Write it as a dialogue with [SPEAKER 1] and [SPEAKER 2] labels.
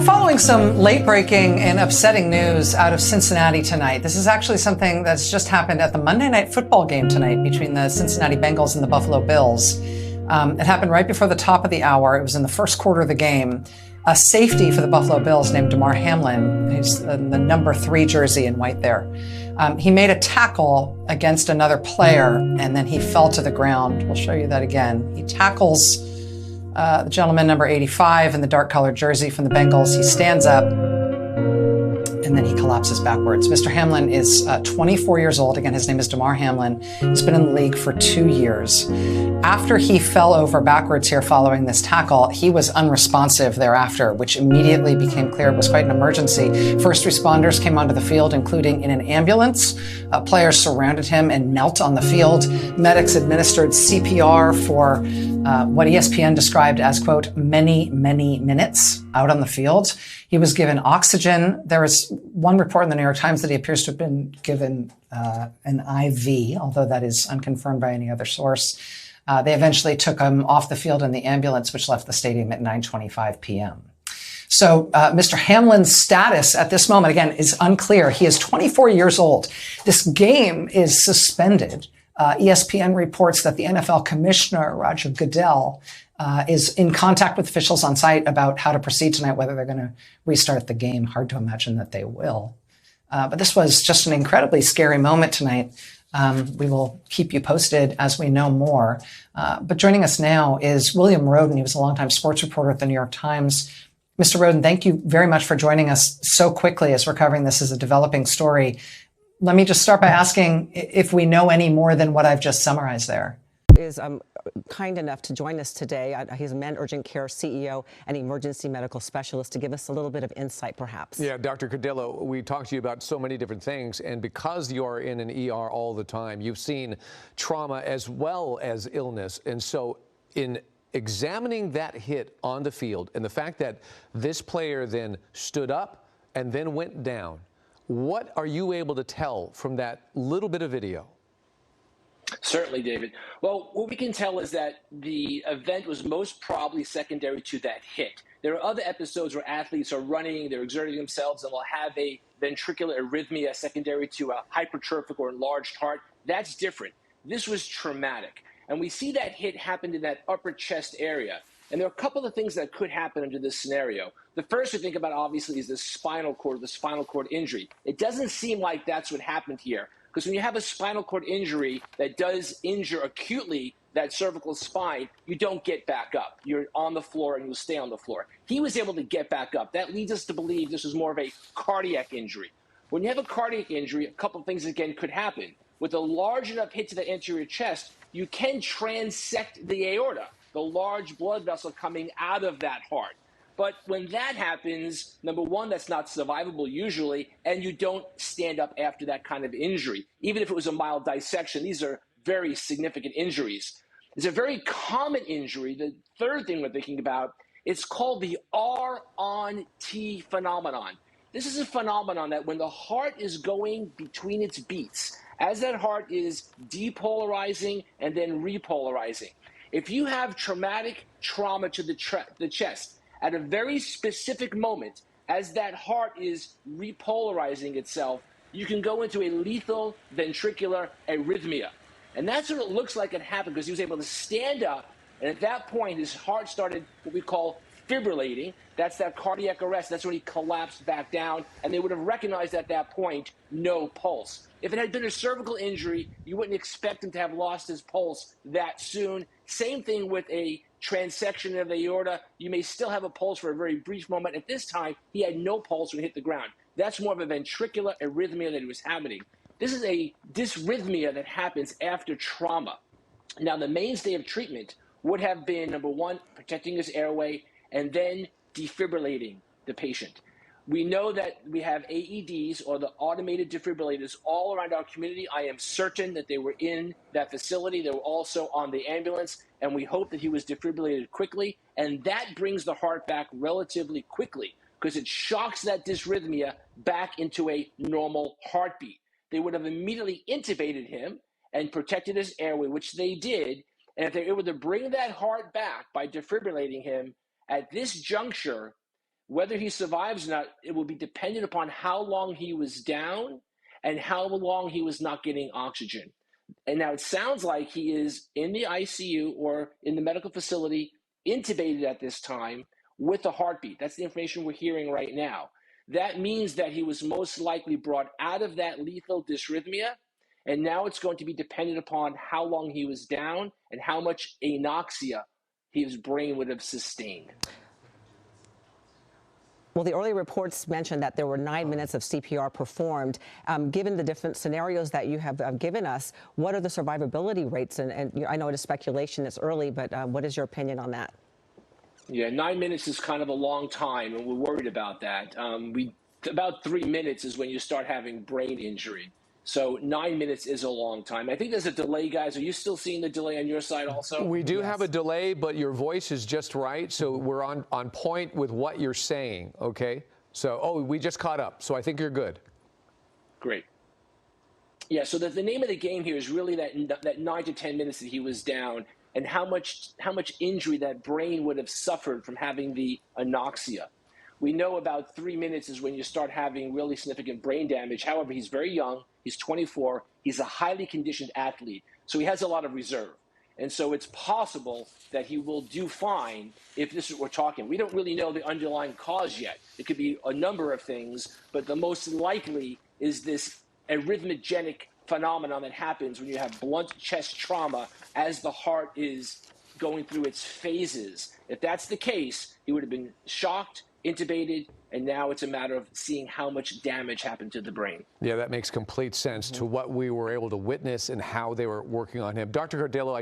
[SPEAKER 1] We're following some late-breaking and upsetting news out of Cincinnati tonight. This is actually something that's just happened at the Monday Night Football game tonight between the Cincinnati Bengals and the Buffalo Bills. It happened right before the top of the hour. It was in the first quarter of the game. A safety for the Buffalo Bills named Damar Hamlin, who's in the number 3 jersey in white there. He made a tackle against another player, and then he fell to the ground. We'll show you that again. He tackles the gentleman number 85 in the dark-colored jersey from the Bengals. He stands up, and then he collapses backwards. Mr. Hamlin is 24 years old. Again, his name is Damar Hamlin. He's been in the league for 2 years. After he fell over backwards here following this tackle, he was unresponsive thereafter, which immediately became clear it was quite an emergency. First responders came onto the field, including in an ambulance. Players surrounded him and knelt on the field. Medics administered CPR for what ESPN described as, quote, many, many minutes out on the field. He was given oxygen. There is one report in the New York Times that he appears to have been given an IV, although that is unconfirmed by any other source. They eventually took him off the field in the ambulance, which left the stadium at 9:25 p.m. So Mr. Hamlin's status at this moment, again, is unclear. He is 24 years old. This game is suspended. ESPN reports that the NFL commissioner, Roger Goodell, is in contact with officials on site about how to proceed tonight, whether they're going to restart the game. Hard to imagine that they will. But this was just an incredibly scary moment tonight. We will keep you posted as we know more. But joining us now is William Roden. He was a longtime sports reporter at the New York Times. Mr. Roden, thank you very much for joining us so quickly as we're covering this as a developing story. Let me just start by asking if we know any more than what I've just summarized there.
[SPEAKER 2] Is kind enough to join us today. He's a Men Urgent Care CEO and emergency medical specialist, to give us a little bit of insight, perhaps.
[SPEAKER 3] Yeah, Dr. Cardillo, we talked to you about so many different things, and because you're in an ER all the time, you've seen trauma as well as illness. And so in examining that hit on the field and the fact that this player then stood up and then went down, what are you able to tell from that little bit of video?
[SPEAKER 4] Certainly, David. Well, what we can tell is that the event was most probably secondary to that hit. There are other episodes where athletes are running, they're exerting themselves, and will have a ventricular arrhythmia secondary to a hypertrophic or enlarged heart. That's different. This was traumatic. And we see that hit happened in that upper chest area. And there are a couple of things that could happen under this scenario. The first to think about, obviously, is the spinal cord injury. It doesn't seem like that's what happened here. Because when you have a spinal cord injury that does injure acutely that cervical spine, you don't get back up. You're on the floor and you'll stay on the floor. He was able to get back up. That leads us to believe this was more of a cardiac injury. When you have a cardiac injury, a couple of things, again, could happen. With a large enough hit to the anterior chest, you can transect the aorta, the large blood vessel coming out of that heart. But when that happens, number one, that's not survivable usually, and you don't stand up after that kind of injury. Even if it was a mild dissection, these are very significant injuries. It's a very common injury. The third thing we're thinking about, it's called the R on T phenomenon. This is a phenomenon that when the heart is going between its beats, as that heart is depolarizing and then repolarizing, if you have traumatic trauma to the chest, at a very specific moment, as that heart is repolarizing itself, you can go into a lethal ventricular arrhythmia. And that's what it looks like it happened, because he was able to stand up, and at that point, his heart started what we call fibrillating. That's that cardiac arrest. That's when he collapsed back down, and they would have recognized at that point no pulse. If it had been a cervical injury, you wouldn't expect him to have lost his pulse that soon. Same thing with a transection of the aorta. You may still have a pulse for a very brief moment. At this time, he had no pulse when he hit the ground. That's more of a ventricular arrhythmia that was happening. This is a dysrhythmia that happens after trauma. Now, the mainstay of treatment would have been, number one, protecting his airway, and then defibrillating the patient. We know that we have AEDs, or the automated defibrillators, all around our community. I am certain that they were in that facility. They were also on the ambulance, and we hope that he was defibrillated quickly. And that brings the heart back relatively quickly, because it shocks that dysrhythmia back into a normal heartbeat. They would have immediately intubated him and protected his airway, which they did. And if they're able to bring that heart back by defibrillating him, at this juncture, Whether he survives or not, it will be dependent upon how long he was down and how long he was not getting oxygen. And now it sounds like he is in the ICU or in the medical facility, intubated at this time with a heartbeat. That's the information we're hearing right now. That means that he was most likely brought out of that lethal dysrhythmia. And now it's going to be dependent upon how long he was down and how much anoxia his brain would have sustained.
[SPEAKER 2] Well, the early reports mentioned that there were 9 minutes of CPR performed. Given the different scenarios that you have given us, what are the survivability rates? And I know it is speculation, it's early, but what is your opinion on that?
[SPEAKER 4] Yeah, 9 minutes is kind of a long time, and we're worried about that. About 3 minutes is when you start having brain injury. So 9 minutes is a long time. I think there's a delay, guys. Are you still seeing the delay on your side also?
[SPEAKER 3] We do have a delay, but your voice is just right. So we're on point with what you're saying, okay? So, we just caught up. So I think you're good.
[SPEAKER 4] Great. Yeah, so the name of the game here is really that 9 to 10 minutes that he was down and how much injury that brain would have suffered from having the anoxia. We know about 3 minutes is when you start having really significant brain damage. However, he's very young. He's 24. He's a highly conditioned athlete. So he has a lot of reserve. And so it's possible that he will do fine if this is what we're talking. We don't really know the underlying cause yet. It could be a number of things, but the most likely is this arrhythmogenic phenomenon that happens when you have blunt chest trauma as the heart is going through its phases. If that's the case, he would have been shocked, intubated, and now it's a matter of seeing how much damage happened to the brain.
[SPEAKER 3] Yeah, that makes complete sense to what we were able to witness and how they were working on him. Dr. Cardillo,